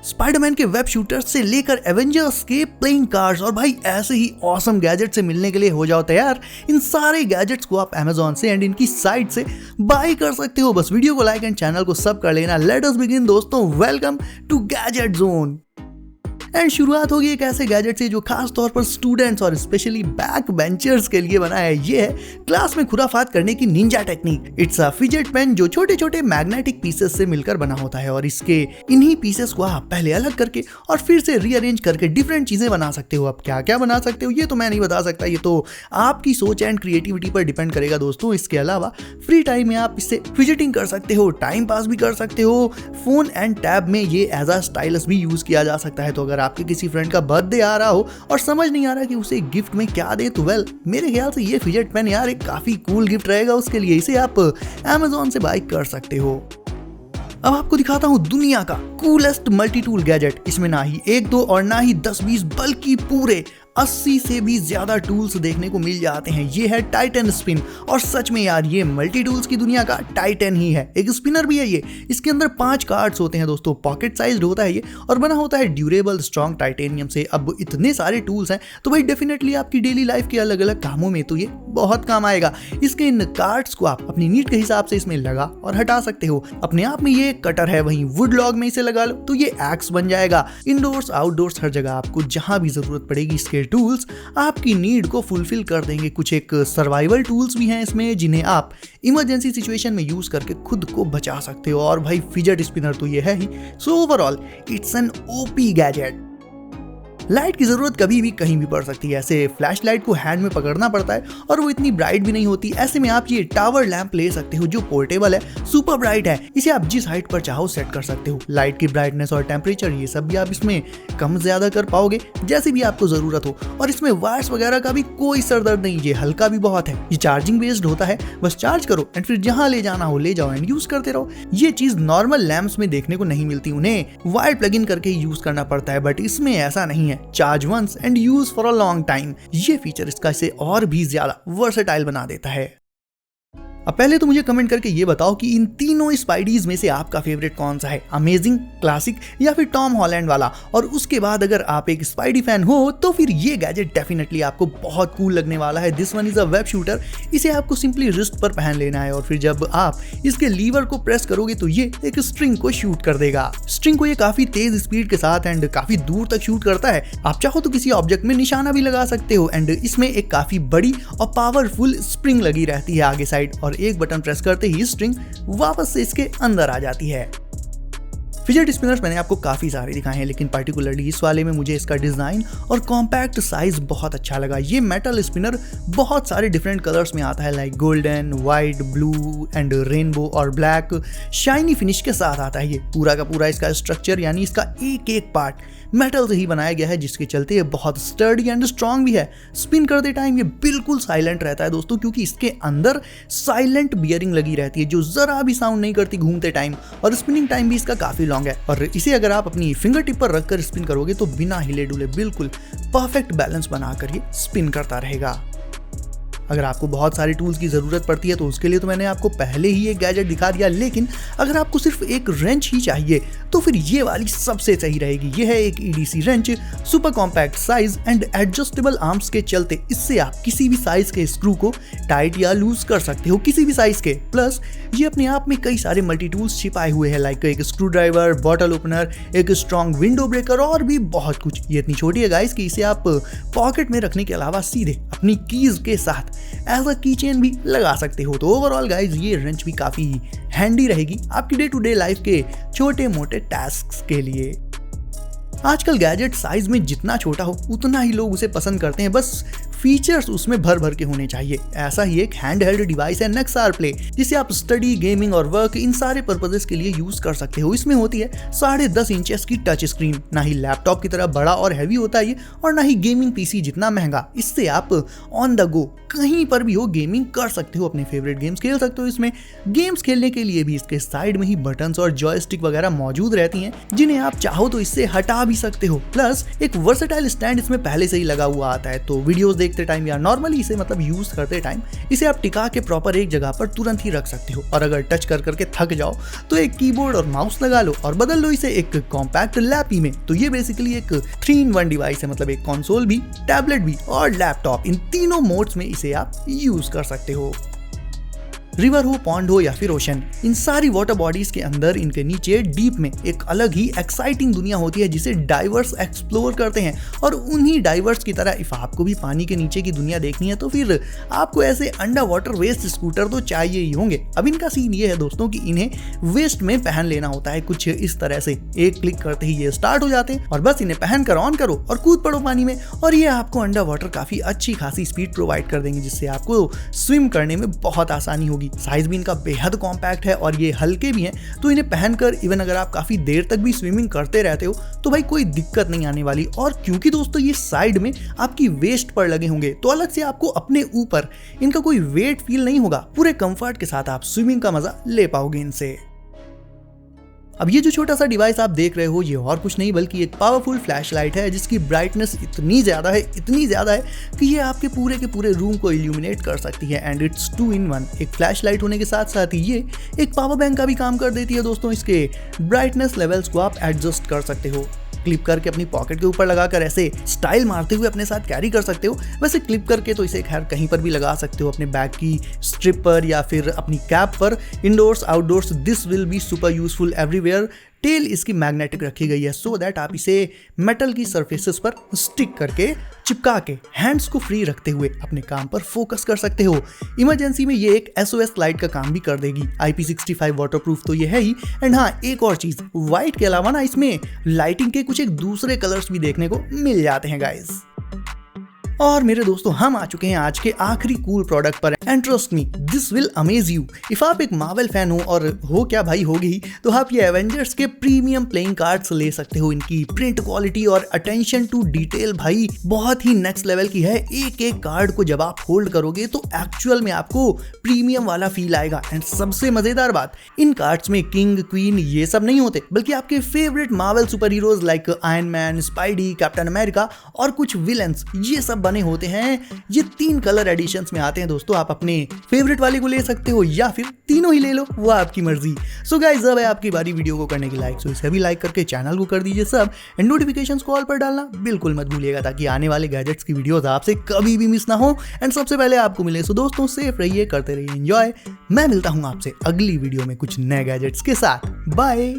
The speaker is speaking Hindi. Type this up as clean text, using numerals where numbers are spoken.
स्पाइडरमैन के वेब शूटर्स से लेकर एवेंजर्स के प्लेइंग कार्ड्स और भाई ऐसे ही ऑसम गैजेट से मिलने के लिए हो जाओ तैयार। इन सारे गैजेट्स को आप Amazon से एंड इनकी साइट से बाय कर सकते हो। बस वीडियो को लाइक एंड चैनल को सब कर लेना। लेट अस बिगिन दोस्तों, welcome to gadget zone. And शुरुआत होगी एक ऐसे गैजेट से जो खास तौर पर स्टूडेंट्स और स्पेशली बैक बेंचर्स के लिए बना है। ये है क्लास में खुराफात करने की ninja technique. It's a fidget pen जो छोटे छोटे मैग्नेटिक पीसेस से मिलकर बना होता है और इसके इन्हीं पीसेस को आप पहले अलग करके और फिर से रीअरेंज करके डिफरेंट चीजें बना सकते हो। अब क्या क्या बना सकते हो ये तो मैं नहीं बता सकता, ये तो आपकी सोच एंड क्रिएटिविटी पर डिपेंड करेगा दोस्तों। इसके अलावा फ्री टाइम में आप इससे फिजिटिंग कर सकते हो, टाइम पास भी कर सकते हो। फोन एंड टैब में ये एज अ स्टाइलस भी यूज किया जा सकता है। तो अगर आपके किसी फ्रेंड का बर्थडे आ रहा हो और समझ नहीं आ रहा कि उसे गिफ्ट में क्या दे, तो वेल मेरे ख्याल से ये फिजेट पेन यार एक काफी कूल गिफ्ट रहेगा उसके लिए। इसे आप Amazon से बाय कर सकते हो। अब आपको दिखाता हूं दुनिया का कूलेस्ट मल्टी टूल गैजेट। इसमें ना ही एक दो और ना ही 10-20 बल्कि पूरे 80 से भी ज्यादा टूल्स देखने को मिल जाते हैं। ये है टाइटन स्पिन और सच में यार ये मल्टी टूल्स की दुनिया का टाइटन ही है। एक स्पिनर भी है ये। इसके अंदर 5 कार्ड्स होते हैं दोस्तों। पॉकेट साइज्ड होता है ये और बना होता है ड्यूरेबल स्ट्रॉन्ग टाइटेनियम से। अब इतने सारे टूल्स हैं तो भाई डेफिनेटली आपकी डेली लाइफ के अलग अलग कामों में तो ये बहुत काम आएगा। इसके इन कार्ड्स को आप अपनी नीड के हिसाब से इसमें लगा और हटा सकते हो। अपने आप में ये कटर है, वहीं वुड लॉग में इसे लगा लो तो ये एक्स बन जाएगा। इंडोर्स आउटडोर्स हर जगह आपको जहां भी जरूरत पड़ेगी इसके टूल्स आपकी नीड को फुलफिल कर देंगे। कुछ एक सर्वाइवल टूल्स भी हैं इसमें जिन्हें आप इमरजेंसी सिचुएशन में यूज करके खुद को बचा सकते हो। और भाई फिजेट स्पिनर तो ये है ही। So overall it's an OP gadget. Light की जरूरत कभी भी कहीं भी पड़ सकती है। ऐसे फ्लैश लाइट को हैंड में पकड़ना पड़ता है और वो इतनी ब्राइट भी नहीं होती। ऐसे में आप ये टावर लैंप ले सकते हो जो पोर्टेबल है, सुपर ब्राइट है। इसे आप जिस हाइट पर चाहो सेट कर सकते हो। लाइट की ब्राइटनेस और टेम्परेचर ये सब भी आप इसमें कम ज्यादा कर पाओगे जैसे भी आपको जरूरत हो। और इसमें वायर्स वगैरह का भी कोई सरदर्द नहीं। ये हल्का भी बहुत है। ये चार्जिंग बेस्ड होता है। बस चार्ज करो एंड फिर जहां ले जाना हो ले जाओ एंड यूज करते रहो। ये चीज नॉर्मल लैंप्स में देखने को नहीं मिलती। उन्हें वायर प्लग इन करके यूज करना पड़ता है, बट इसमें ऐसा नहीं है। Charge once and use for a long time. ये फीचर इसका इसे और भी ज्यादा वर्सेटाइल बना देता है। अब पहले तो मुझे कमेंट करके ये बताओ कि इन तीनों स्पाइडीज में से आपका फेवरेट कौन सा है, अमेजिंग, क्लासिक या फिर टॉम हॉलैंड वाला। और उसके बाद अगर आप एक स्पाइडी फैन हो तो फिर ये गैजेट डेफिनेटली आपको बहुत कूल लगने वाला है। This one is a web shooter. इसे आपको सिंपली रिस्ट पर पहन लेना है और फिर जब आप इसके लीवर को प्रेस करोगे तो ये एक स्ट्रिंग को शूट कर देगा। स्ट्रिंग को ये काफी तेज स्पीड के साथ एंड काफी दूर तक शूट करता है। आप चाहो तो किसी ऑब्जेक्ट में निशाना भी लगा सकते हो। एंड इसमें एक काफी बड़ी और पावरफुल स्प्रिंग लगी रहती है आगे साइड और एक बटन प्रेस करते ही स्ट्रिंग वापस से इसके अंदर आ जाती है। फिजेट स्पिनर्स मैंने आपको काफी सारे दिखाए हैं, लेकिन पर्टिकुलरली इस वाले में मुझे इसका डिजाइन और कॉम्पैक्ट साइज बहुत अच्छा लगा। ये मेटल स्पिनर बहुत सारे डिफरेंट कलर्स में आता है, like golden, white, blue and rainbow और ब्लैक। शाइनी फिनिश के साथ आता है। ये पूरा का पूरा इसका स्ट्रक्चर यानी इसका एक एक पार्ट मेटल से ही बनाया गया है, जिसके चलते ये बहुत स्टर्डी एंड स्ट्रॉन्ग भी है। स्पिन करते टाइम ये बिल्कुल साइलेंट रहता है दोस्तों, क्योंकि इसके अंदर साइलेंट बियरिंग लगी रहती है जो जरा भी साउंड नहीं करती घूमते टाइम। और स्पिनिंग टाइम भी इसका काफी लॉन्ग है और इसे अगर आप अपनी फिंगर टिप पर रखकर स्पिन करोगे तो बिना हिले डुले बिल्कुल परफेक्ट बैलेंस बनाकर ये स्पिन करता रहेगा। अगर आपको बहुत सारे टूल्स की जरूरत पड़ती है तो उसके लिए तो मैंने आपको पहले ही एक गैजेट दिखा दिया, लेकिन अगर आपको सिर्फ एक रेंच ही चाहिए तो फिर ये वाली सबसे सही रहेगी। ये है एक EDC wrench, super compact size and adjustable arms के चलते इससे आप किसी भी साइज के स्क्रू को टाइट या लूज कर सकते हो, किसी भी साइज के। प्लस ये अपने आप में कई सारे मल्टी टूल्स छिपाए हुए हैं, लाइक एक स्क्रू ड्राइवर, बॉटल ओपनर, एक स्ट्रॉन्ग विंडो ब्रेकर और भी बहुत कुछ। ये इतनी छोटी है गाइस कि इसे आप पॉकेट में रखने के अलावा सीधे अपनी कीज के साथ एज अ की चेन भी लगा सकते हो। तो ओवरऑल गाइज ये रेंच भी काफी हैंडी रहेगी आपकी डे टू डे लाइफ के छोटे मोटे टास्क्स के लिए। आजकल गैजेट साइज में जितना छोटा हो उतना ही लोग उसे पसंद करते हैं, बस फीचर्स उसमें भर भर के होने चाहिए। ऐसा ही एक हैंड हेल्ड डिवाइस है नेक्सार प्ले, जिसे आप स्टडी, गेमिंग और वर्क इन सारे पर्पजेस के लिए यूज कर सकते हो। इसमें होती है 10.5 इंचेस की टच स्क्रीन। ना ही लैपटॉप की तरह बड़ा और हैवी होता है ये और ना ही गेमिंग पीसी जितना महंगा। इससे आप ऑन द गो कहीं पर भी हो गेमिंग कर सकते हो, अपने फेवरेट गेम्स खेल सकते हो। इसमें गेम्स खेलने के लिए भी इसके साइड में ही बटन्स और जॉयस्टिक वगैरह मौजूद रहती हैं, जिन्हें आप चाहो तो इससे हटा भी सकते हो। प्लस एक वर्सेटाइल स्टैंड इसमें पहले से ही लगा हुआ आता है, तो वीडियोस देखते टाइम या नॉर्मली इसे मतलब यूज करते टाइम इसे आप टिका के प्रॉपर एक जगह पर तुरंत ही रख सकते हो। और अगर टच कर करके थक जाओ तो एक कीबोर्ड और माउस लगा लो और बदल लो इसे एक कॉम्पैक्ट लैपी में। तो ये बेसिकली एक 3-in-1 डिवाइस है, मतलब एक कंसोल भी, टैबलेट भी और लैपटॉप, इन तीनों मोड्स में इसे आप यूज कर सकते हो। रिवर हो, पॉन्ड हो या फिर ओशन, इन सारी वाटर बॉडीज के अंदर इनके नीचे डीप में एक अलग ही एक्साइटिंग दुनिया होती है जिसे डाइवर्स एक्सप्लोर करते हैं। और उन्हीं डाइवर्स की तरह इफ आपको भी पानी के नीचे की दुनिया देखनी है तो फिर आपको ऐसे अंडर वाटर वेस्ट स्कूटर तो चाहिए ही होंगे। अब इनका सीन ये है दोस्तों कि इन्हें वेस्ट में पहन लेना होता है कुछ इस तरह से, एक क्लिक करते ही ये स्टार्ट हो जाते हैं और बस इन्हें पहन कर ऑन करो और कूद पड़ो पानी में और ये आपको अंडर वाटर काफी अच्छी खासी स्पीड प्रोवाइड कर देंगे जिससे आपको स्विम करने में बहुत आसानी होगी। साइज भी इनका बेहद कॉम्पैक्ट है और ये हल्के भी हैं, तो इन्हें पहनकर इवन अगर आप काफी देर तक भी स्विमिंग करते रहते हो तो भाई कोई दिक्कत नहीं आने वाली। और क्योंकि दोस्तों ये साइड में आपकी वेस्ट पर लगे होंगे तो अलग से आपको अपने ऊपर इनका कोई वेट फील नहीं होगा, पूरे कंफर्ट के साथ आप स्विमिंग का मजा ले पाओगे इनसे। अब ये जो छोटा सा डिवाइस आप देख रहे हो ये और कुछ नहीं बल्कि एक पावरफुल फ्लैशलाइट है जिसकी ब्राइटनेस इतनी ज़्यादा है कि ये आपके पूरे के पूरे रूम को इल्यूमिनेट कर सकती है। एंड इट्स 2-in-1, एक फ्लैशलाइट होने के साथ साथ ये एक पावर बैंक का भी काम कर देती है दोस्तों। इसके ब्राइटनेस लेवल्स को आप एडजस्ट कर सकते हो, क्लिप करके अपनी पॉकेट के ऊपर लगाकर ऐसे स्टाइल मारते हुए अपने साथ कैरी कर सकते हो। वैसे क्लिप करके तो इसे खैर कहीं पर भी लगा सकते हो, अपने बैग की स्ट्रिप पर या फिर अपनी कैप पर, indoors outdoors, this will be super useful everywhere. Tail इसकी मैग्नेटिक रखी गई है सो दैट आप इसे मेटल की सरफेसेस पर स्टिक करके चिपका के हैंड्स को फ्री रखते हुए अपने काम पर फोकस कर सकते हो। इमरजेंसी में ये एक SOS लाइट का काम भी कर देगी। IP65 वाटरप्रूफ तो ये है ही। एंड हाँ, एक और चीज, व्हाइट के अलावा ना इसमें लाइटिंग के कुछ एक दूसरे कलर्स भी देखने को मिल जाते हैं गाइस। और मेरे दोस्तों हम आ चुके हैं आज के आखिरी कूल प्रोडक्ट पर। And trust me, this will amaze you. If आप एक मार्वल फैन हो, और हो क्या भाई, होगी ही, तो आप ये एवेंजर्स के प्रीमियम प्लेइंग कार्ड्स ले सकते हो। इनकी प्रिंट क्वालिटी और अटेंशन टू डिटेल भाई बहुत ही नेक्स्ट लेवल की है। एक एक कार्ड को जब आप होल्ड करोगे तो एक्चुअल में आपको प्रीमियम वाला फील आएगा। एंड सबसे मजेदार बात, इन कार्ड्स में किंग, क्वीन ये सब नहीं होते, बल्कि आपके favourite Marvel super heroes like iron man, spidey, captain America और कुछ विलन्स ये सब बने होते हैं। ये 3 कलर एडिशंस में आते हैं दोस्तों। आप अपने फेवरेट वाले को ले सकते हो या फिर तीनों ही ले लो, वो आपकी मर्जी। सो गाइस, अब है आपकी बारी वीडियो को करने की लाइक, सो इसे भी लाइक करके चैनल को कर दीजिए सब, एंड नोटिफिकेशंस को ऑल पर डालना बिल्कुल मत भूलिएगा ताकि आने वाले गैजेट्स की वीडियोस आपसे कभी भी मिस ना हो एंड सबसे पहले आपको मिले। सो दोस्तों, सेफ रहिए, करते रहिए एंजॉय। मैं मिलता हूं आपसे अगली वीडियो में कुछ नए गैजेट्स के साथ। बाय।